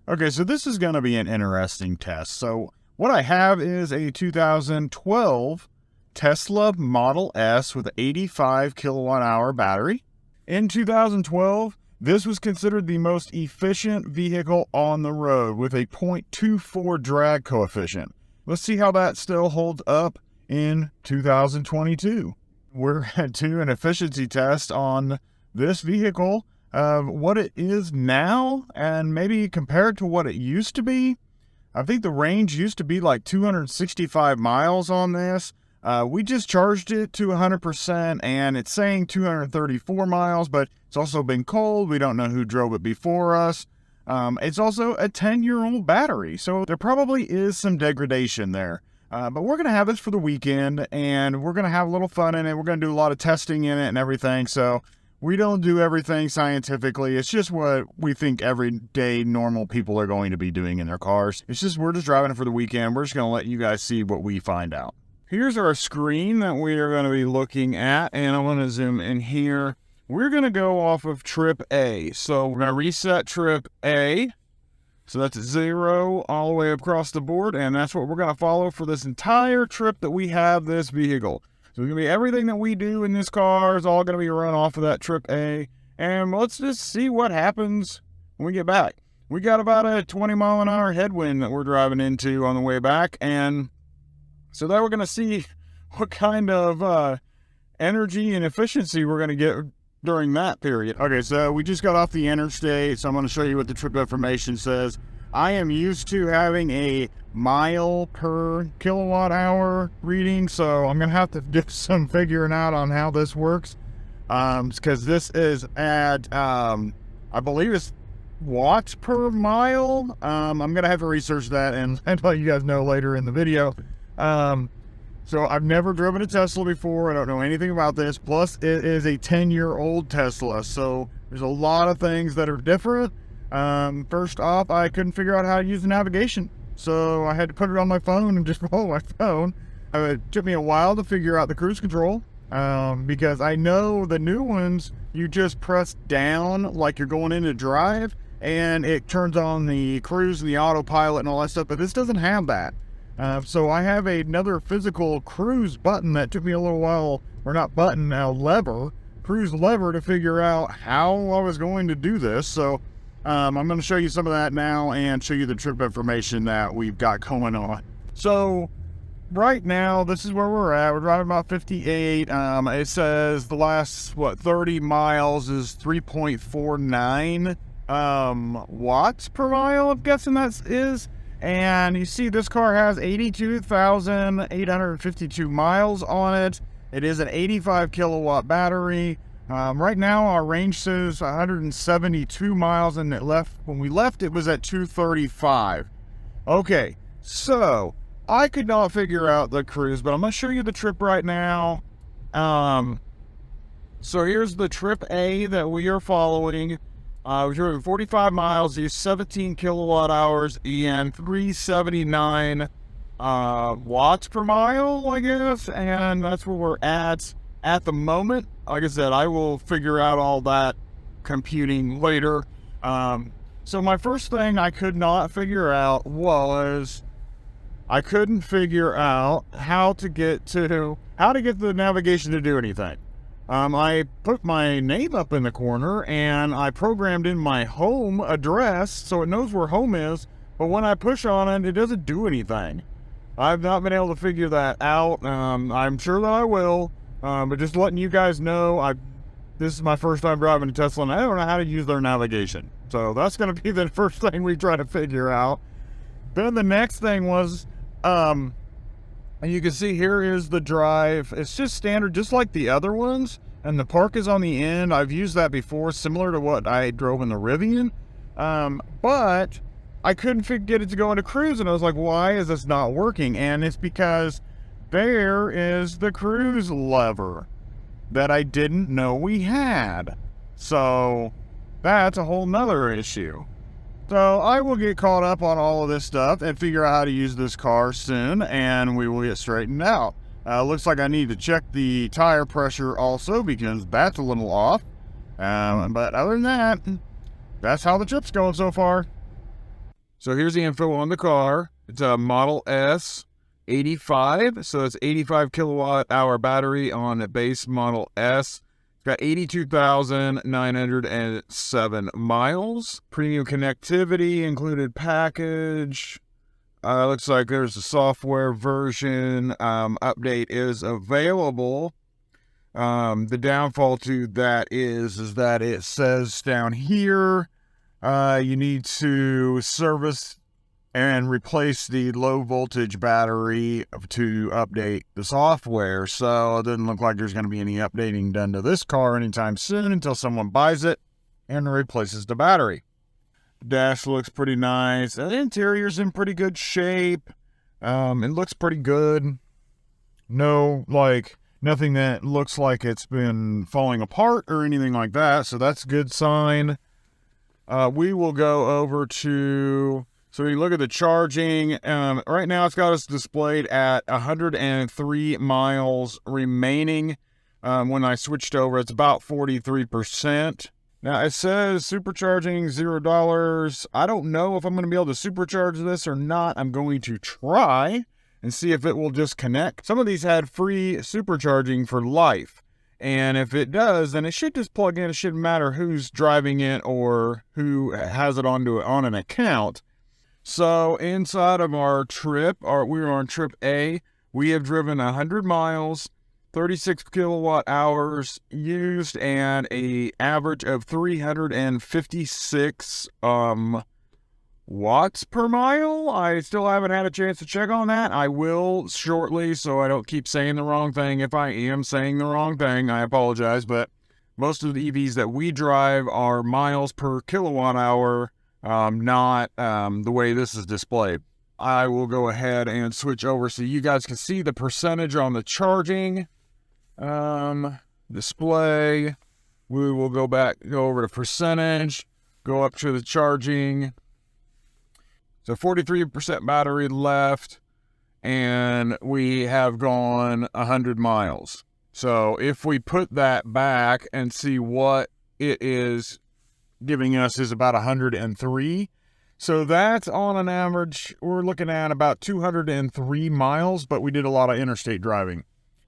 Okay, so this is going to be an interesting test. So what I have is a 2012 Tesla Model S with an 85 kilowatt hour battery. In 2012, this was considered the most efficient vehicle on the road with a 0.24 drag coefficient. Let's see how that still holds up in 2022. We're to an efficiency test on this vehicle of what it is now and maybe compared to what it used to be. I think the range used to be like 265 miles on this. We just charged it to 100% and it's saying 234 miles, but it's also been cold. We don't know who drove it before us. It's also a 10-year-old battery, so there probably is some degradation there. But we're going to have this for the weekend and we're going to have a little fun in it. We're going to do a lot of testing in it and everything. So we don't do everything scientifically. It's just what we think everyday normal people are going to be doing in their cars. We're just driving it for the weekend. We're just going to let you guys see what we find out. Here's our screen that we are going to be looking at, and I want to zoom in here. We're going to go off of trip A. So we're going to reset trip A. So that's 0 all the way across the board, and that's what we're going to follow for this entire trip that we have this vehicle. So it's going to be everything that we do in this car is all going to be run off of that trip A. And let's just see what happens when we get back. We got about a 20 mile an hour headwind that we're driving into on the way back. And so that we're going to see what kind of energy and efficiency we're going to get during that period. Okay, so we just got off the interstate. So I'm going to show you what the trip information says. I am used to having a mile per kilowatt hour reading, so I'm gonna have to do some figuring out on how this works, because this is at I believe it's watts per mile. I'm gonna have to research that and let you guys know later in the video. So I've never driven a Tesla before. I don't know anything about this. Plus it is a 10-year-old Tesla, so there's a lot of things that are different. First off, I couldn't figure out how to use the navigation, so I had to put it on my phone and just follow my phone. It took me a while to figure out the cruise control, because I know the new ones, you just press down like you're going into drive, and it turns on the cruise and the autopilot and all that stuff, but this doesn't have that. So I have another physical cruise button that took me a little while, or not button, cruise lever to figure out how I was going to do this. So I'm going to show you some of that now and show you the trip information that we've got going on. So right now, this is where we're at. We're driving about 58. It says the last, 30 miles is 3.49 watts per mile, I'm guessing that is. And you see this car has 82,852 miles on it. It is an 85 kilowatt battery. Right now our range says 172 miles, and when we left it was at 235. Okay, so I could not figure out the cruise, but I'm going to show you the trip right now. So here's the trip A that we are following. We're driving 45 miles, these 17 kilowatt hours, and 379 watts per mile, I guess, and that's where we're at the moment. Like I said, I will figure out all that computing later. So my first thing I could not figure out was I couldn't figure out how to get the navigation to do anything. I put my name up in the corner and I programmed in my home address so it knows where home is, but when I push on it, it doesn't do anything. I've not been able to figure that out. I'm sure that I will, but just letting you guys know, this is my first time driving a Tesla and I don't know how to use their navigation. So that's going to be the first thing we try to figure out. Then the next thing was, and you can see here is the drive. It's just standard, just like the other ones. And the park is on the end. I've used that before, similar to what I drove in the Rivian. But I couldn't get it to go into cruise. And I was like, why is this not working? And it's because there is the cruise lever that I didn't know we had. So that's a whole nother issue. So I will get caught up on all of this stuff and figure out how to use this car soon, and we will get straightened out. Looks like I need to check the tire pressure also because that's a little off. But other than that, that's how the trip's going so far. So here's the info on the car. It's a Model S 85. So it's 85 kilowatt hour battery on a base Model S. It's got 82,907 miles. Premium connectivity included package. Looks like there's a software version. Update is available. The downfall to that is that it says down here, you need to service and replace the low voltage battery to update the software. So it doesn't look like there's going to be any updating done to this car anytime soon until someone buys it and replaces the battery. Dash looks pretty nice. The interior's in pretty good shape. It looks pretty good. No, nothing that looks like it's been falling apart or anything like that. So that's a good sign. We will go over to, so you look at the charging. Right now it's got us displayed at 103 miles remaining. When I switched over, it's about 43%. Now, it says supercharging $0. I don't know if I'm going to be able to supercharge this or not. I'm going to try and see if it will just connect. Some of these had free supercharging for life. And if it does, then it should just plug in. It shouldn't matter who's driving it or who has it on an account. So inside of our trip, we were on trip A. We have driven 100 miles. 36 kilowatt hours used, and a average of 356 watts per mile. I still haven't had a chance to check on that. I will shortly, so I don't keep saying the wrong thing. If I am saying the wrong thing, I apologize, but most of the EVs that we drive are miles per kilowatt hour, not the way this is displayed. I will go ahead and switch over so you guys can see the percentage on the charging display. We will go over to percentage, go up to the charging. So 43% battery left, and we have gone 100 miles. So if we put that back and see what it is giving us is about 103. So that's on an average, we're looking at about 203 miles, but we did a lot of interstate driving.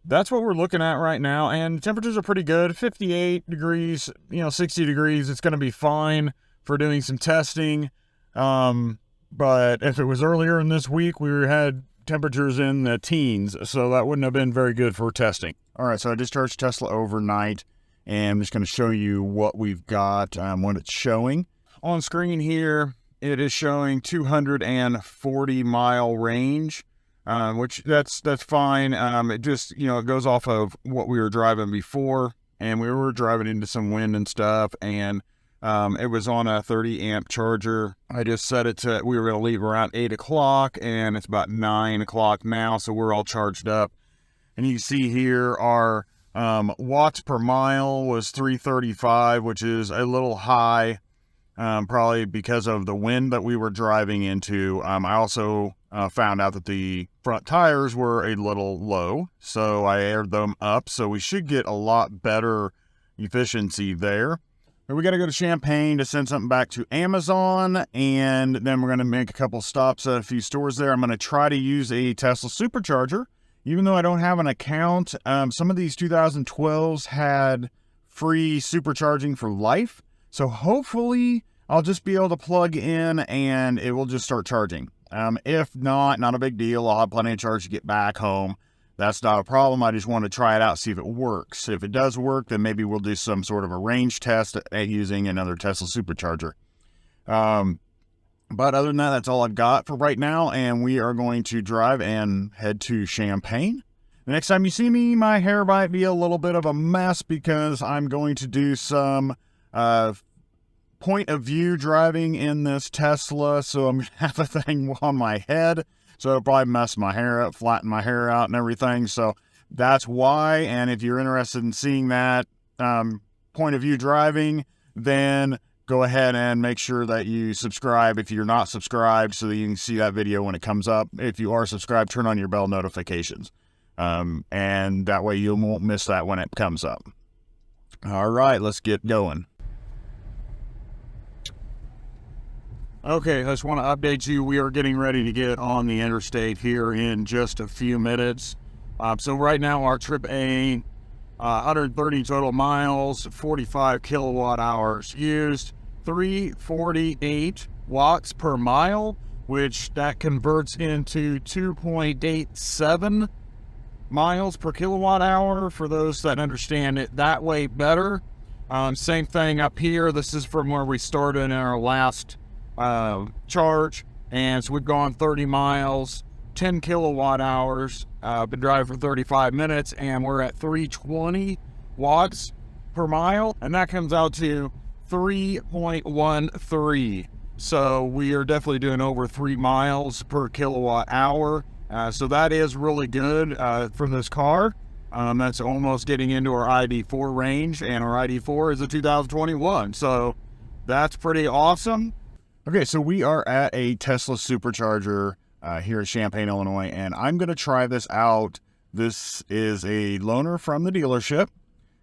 That's what we're looking at right now, and temperatures are pretty good. 58 degrees, 60 degrees. It's going to be fine for doing some testing. But if it was earlier in this week, we had temperatures in the teens, so that wouldn't have been very good for testing. All right, so I discharged Tesla overnight, and I'm just going to show you what we've got, what it's showing. On screen here, it is showing 240 mile range. Which that's fine. It just, it goes off of what we were driving before, and we were driving into some wind and stuff, and it was on a 30 amp charger. I just set it to, we were going to leave around 8 o'clock, and it's about 9 o'clock now, so we're all charged up. And you can see here our watts per mile was 335, which is a little high, probably because of the wind that we were driving into. I also found out that the front tires were a little low, so I aired them up, so we should get a lot better efficiency there. But we got to go to Champaign to send something back to Amazon, and then we're going to make a couple stops at a few stores there. I'm going to try to use a Tesla Supercharger, even though I don't have an account. Some of these 2012s had free supercharging for life, so hopefully I'll just be able to plug in and it will just start charging. If not a big deal. I'll have plenty of charge to get back home. That's not a problem. I just want to try it out, see if it works. If it does work, then maybe we'll do some sort of a range test at using another Tesla Supercharger. But other than that, that's all I've got for right now, and we are going to drive and head to Champaign. The next time you see me, my hair might be a little bit of a mess because I'm going to do some point of view driving in this Tesla, so I'm going to have a thing on my head, so it'll probably mess my hair up, flatten my hair out and everything, so that's why. And if you're interested in seeing that point of view driving, then go ahead and make sure that you subscribe if you're not subscribed, so that you can see that video when it comes up. If you are subscribed, turn on your bell notifications, and that way you won't miss that when it comes up. All right, let's get going. Okay, I just want to update you. We are getting ready to get on the interstate here in just a few minutes. So right now our trip A, 130 total miles, 45 kilowatt hours used, 348 watts per mile, which that converts into 2.87 miles per kilowatt hour for those that understand it that way better. Same thing up here. This is from where we started in our last charge, and so we've gone 30 miles, 10 kilowatt hours. Been driving for 35 minutes, and we're at 320 watts per mile, and that comes out to 3.13. So we are definitely doing over 3 miles per kilowatt hour. So that is really good for this car. That's almost getting into our ID4 range, and our ID4 is a 2021. So that's pretty awesome. Okay, so we are at a Tesla Supercharger here at Champaign, Illinois, and I'm going to try this out. This is a loaner from the dealership.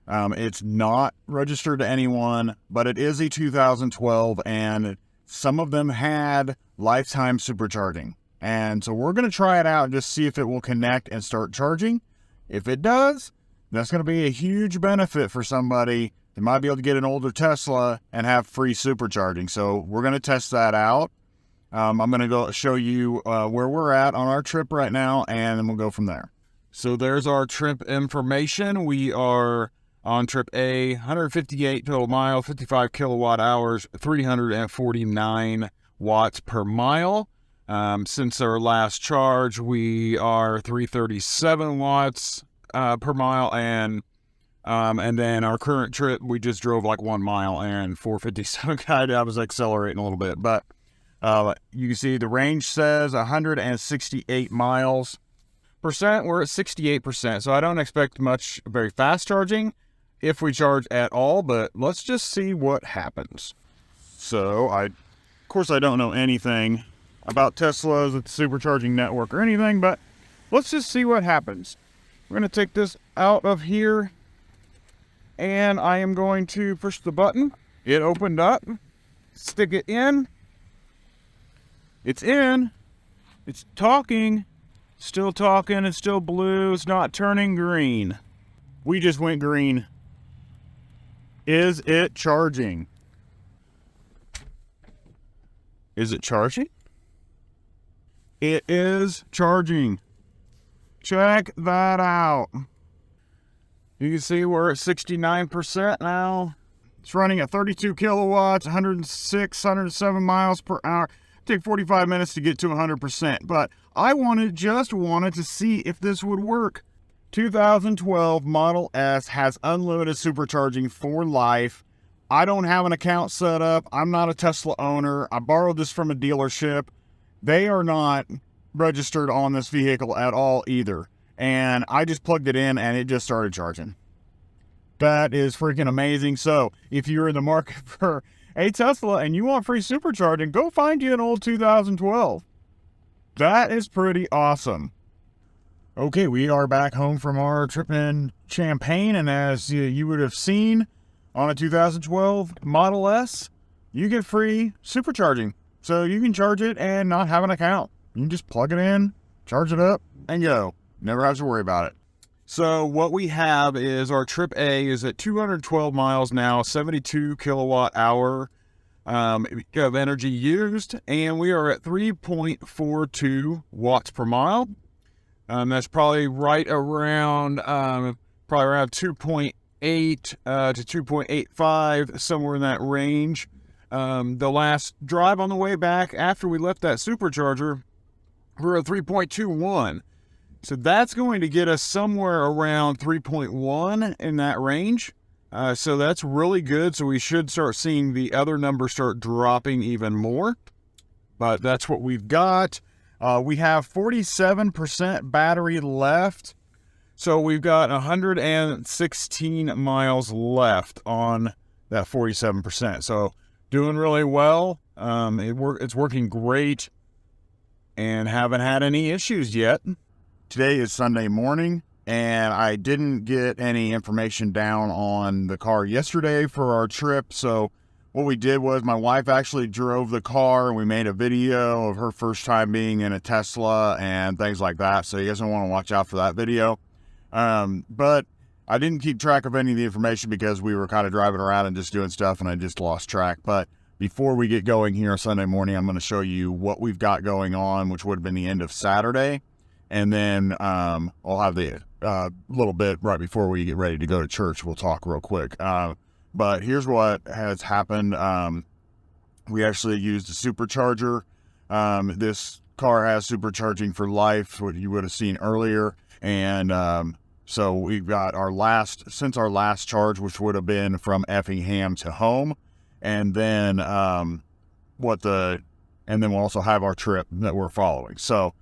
It's not registered to anyone, but it is a 2012, and some of them had lifetime supercharging. And so we're going to try it out and just see if it will connect and start charging. If it does, that's going to be a huge benefit for somebody. They might be able to get an older Tesla and have free supercharging. So we're going to test that out. I'm going to go show you where we're at on our trip right now, and then we'll go from there. So there's our trip information. We are on trip A, 158 total mile, 55 kilowatt hours, 349 watts per mile. Since our last charge, we are 337 watts per mile, and then our current trip, we just drove like 1 mile and 457. I was accelerating a little bit, but you can see the range says 168 miles percent. We're at 68%, so I don't expect much very fast charging if we charge at all, but let's just see what happens. So of course I don't know anything about Teslas, the supercharging network or anything, but let's just see what happens. We're going to take this out of here, and I am going to push the button. It opened up. Stick it in. It's in. It's talking. Still talking. It's still blue. It's not turning green. We just went green. Is it charging? Is it charging? It is charging. Check that out. You can see we're at 69% now. It's running at 32 kilowatts, 106, 107 miles per hour. Take 45 minutes to get to 100%, but I just wanted to see if this would work. 2012 Model S has unlimited supercharging for life. I don't have an account set up. I'm not a Tesla owner. I borrowed this from a dealership. They are not registered on this vehicle at all either. And I just plugged it in and it just started charging. That is freaking amazing. So if you're in the market for a Tesla and you want free supercharging, go find you an old 2012. That is pretty awesome. Okay, we are back home from our trip in Champaign, and as you would have seen on a 2012 Model S, you get free supercharging. So you can charge it and not have an account. You can just plug it in, charge it up, and go. Never have to worry about it. So what we have is our trip A is at 212 miles now, 72 kilowatt hour of energy used, and we are at 3.42 watts per mile. That's probably right around 2.8 to 2.85, somewhere in that range. The last drive on the way back after we left that supercharger, we're at 3.21. So that's going to get us somewhere around 3.1 in that range. So that's really good. So we should start seeing the other numbers start dropping even more. But that's what we've got. We have 47% battery left. So we've got 116 miles left on that 47%. So doing really well. It's working great and haven't had any issues yet. Today is Sunday morning, and I didn't get any information down on the car yesterday for our trip, so what we did was my wife actually drove the car and we made a video of her first time being in a Tesla and things like that. So you guys want to watch out for that video. But I didn't keep track of any of the information because we were kind of driving around and just doing stuff and I just lost track. But before we get going here Sunday morning, I'm going to show you what we've got going on, which would have been the end of Saturday. And then I'll have the little bit right before we get ready to go to church. We'll talk real quick. But here's what has happened. We actually used a supercharger. This car has supercharging for life, what you would have seen earlier. And so we've got our last charge, which would have been from Effingham to home. And then we'll also have our trip that we're following. So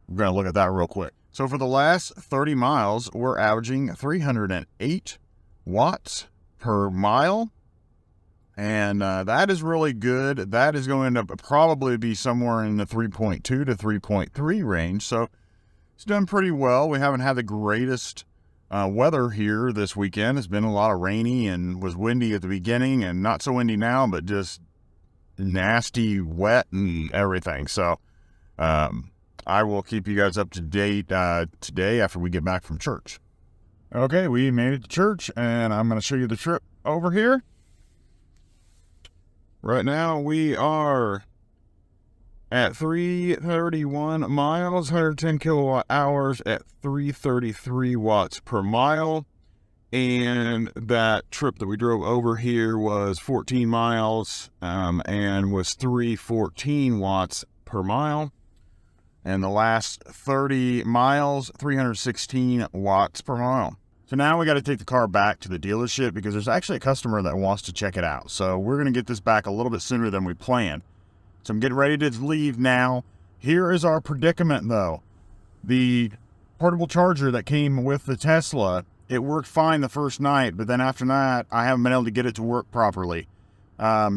we're going to look at that real quick. So for the last 30 miles, we're averaging 308 watts per mile. And that is really good. That is going to probably be somewhere in the 3.2 to 3.3 range. So it's done pretty well. We haven't had the greatest weather here this weekend. It's been a lot of rainy and was windy at the beginning and not so windy now, but just nasty, wet and everything. So I will keep you guys up to date today after we get back from church. Okay, we made it to church and I'm going to show you the trip over here. Right now we are at 331 miles, 110 kilowatt hours at 333 watts per mile. And that trip that we drove over here was 14 miles and was 314 watts per mile. And the last 30 miles, 316 watts per mile. So now we got to take the car back to the dealership because there's actually a customer that wants to check it out. So we're going to get this back a little bit sooner than we planned. So I'm getting ready to leave now. Here is our predicament though. The portable charger that came with the Tesla, it worked fine the first night, but then after that, I haven't been able to get it to work properly.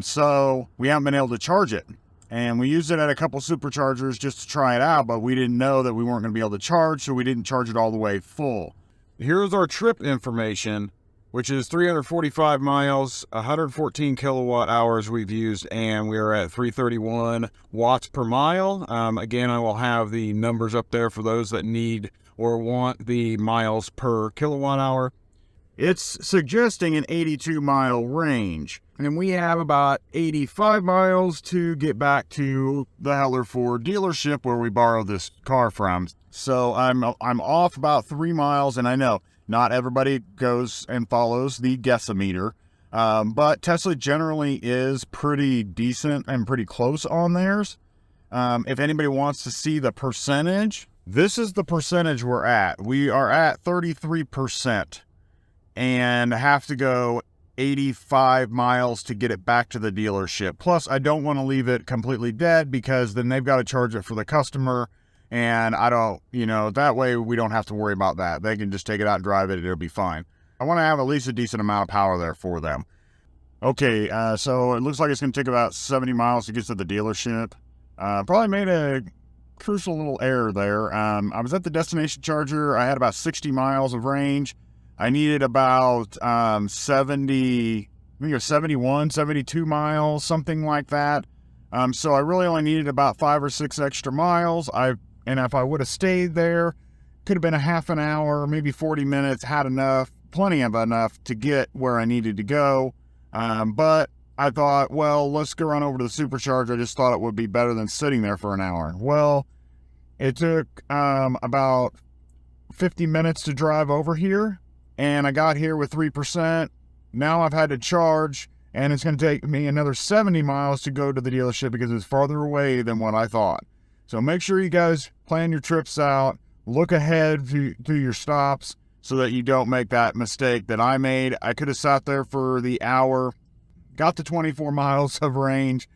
So we haven't been able to charge it. And we used it at a couple superchargers just to try it out, but we didn't know that we weren't going to be able to charge, so we didn't charge it all the way full. Here's our trip information, which is 345 miles, 114 kilowatt hours we've used, and we are at 331 watts per mile. Again, I will have the numbers up there for those that need or want the miles per kilowatt hour. It's suggesting an 82 mile range, and we have about 85 miles to get back to the Heller Ford dealership where we borrowed this car from. So I'm off about 3 miles, and I know not everybody goes and follows the guessometer, but Tesla generally is pretty decent and pretty close on theirs. If anybody wants to see the percentage, this is the percentage we're at. We are at 33% and have to go 85 miles to get it back to the dealership. Plus, I don't want to leave it completely dead because then they've got to charge it for the customer. And I don't, that way we don't have to worry about that. They can just take it out and drive it. It'll be fine. I want to have at least a decent amount of power there for them. Okay, so it looks like it's going to take about 70 miles to get to the dealership. Probably made a crucial little error there. I was at the destination charger. I had about 60 miles of range. I needed about 70, I think it was 71, 72 miles, something like that. So I really only needed about 5 or 6 extra miles. And if I would have stayed there, could have been a half an hour, maybe 40 minutes, had enough, plenty of enough to get where I needed to go. But I thought, well, let's go run over to the supercharger. I just thought it would be better than sitting there for an hour. Well, it took about 50 minutes to drive over here, and I got here with 3%. Now I've had to charge, and it's going to take me another 70 miles to go to the dealership because it's farther away than what I thought. So make sure you guys plan your trips out, look ahead to your stops so that you don't make that mistake that I made. I could have sat there for the hour, got to 24 miles of range,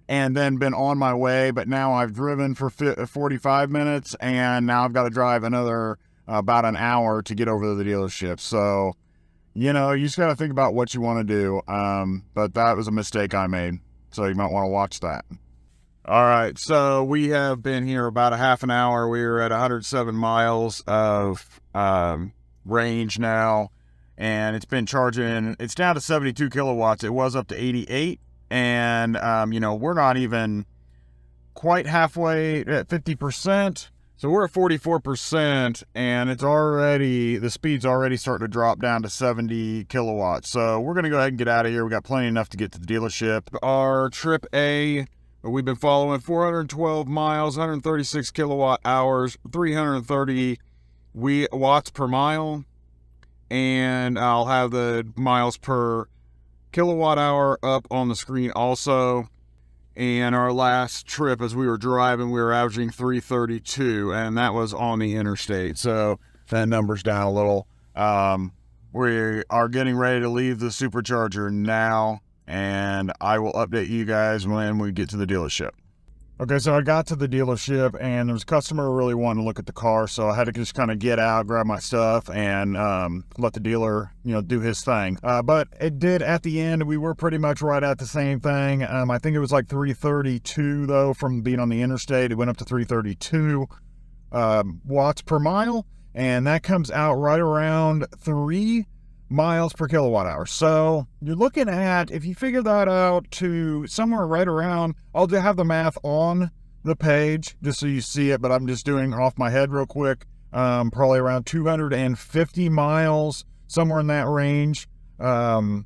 and then been on my way, but now I've driven for 45 minutes, and now I've got to drive another about an hour to get over to the dealership. So, you just got to think about what you want to do, but that was a mistake I made, so you might want to watch that. All right, so we have been here about a half an hour. We are at 107 miles of range now, and it's been charging. It's down to 72 kilowatts. It was up to 88, And, we're not even quite halfway at 50%. So we're at 44%, and the speed's already starting to drop down to 70 kilowatts. So we're going to go ahead and get out of here. We got plenty enough to get to the dealership. Our trip A, we've been following 412 miles, 136 kilowatt hours, 330 watts per mile. And I'll have the miles per kilowatt hour up on the screen also. And our last trip, as we were driving, we were averaging 332, and that was on the interstate. So that number's down a little. We are getting ready to leave the Supercharger now, and I will update you guys when we get to the dealership. Okay, so I got to the dealership, and there was a customer who really wanted to look at the car, so I had to just kind of get out, grab my stuff, and let the dealer, do his thing. But it did, at the end, we were pretty much right at the same thing. I think it was like 332, though, from being on the interstate. It went up to 332 watts per mile, and that comes out right around 3 miles per kilowatt hour. So you're looking at, if you figure that out to somewhere right around, I'll have the math on the page just so you see it, but I'm just doing off my head real quick. Probably around 250 miles, somewhere in that range, on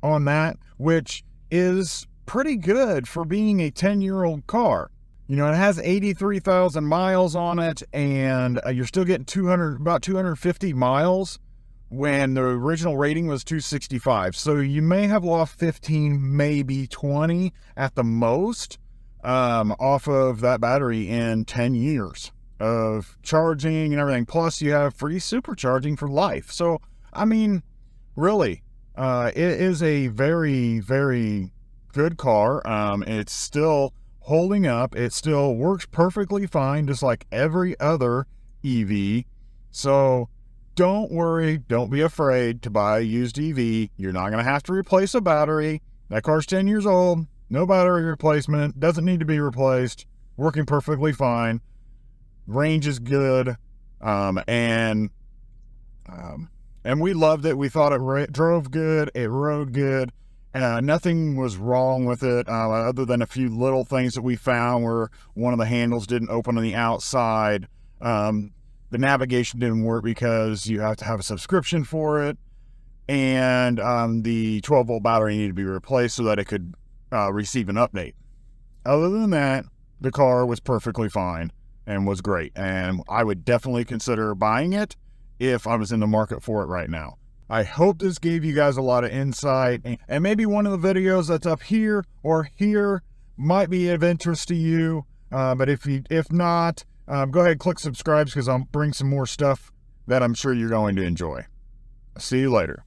that, which is pretty good for being a 10-year-old car. It has 83,000 miles on it, and you're still getting about 250 miles when the original rating was 265. So you may have lost 15, maybe 20 at the most, off of that battery in 10 years of charging and everything. Plus you have free supercharging for life. So, really, it is a very, very good car. It's still holding up. It still works perfectly fine, just like every other EV. So don't worry, don't be afraid to buy a used EV. You're not going to have to replace a battery. That car's 10 years old, no battery replacement, doesn't need to be replaced, working perfectly fine. Range is good, and we loved it. We thought it drove good, it rode good. Nothing was wrong with it, other than a few little things that we found where one of the handles didn't open on the outside. The navigation didn't work because you have to have a subscription for it, and the 12-volt battery needed to be replaced so that it could receive an update. Other than that, the car was perfectly fine and was great, and I would definitely consider buying it if I was in the market for it right now. I hope this gave you guys a lot of insight, and maybe one of the videos that's up here or here might be of interest to you, but if not, go ahead and click subscribe, because I'll bring some more stuff that I'm sure you're going to enjoy. See you later.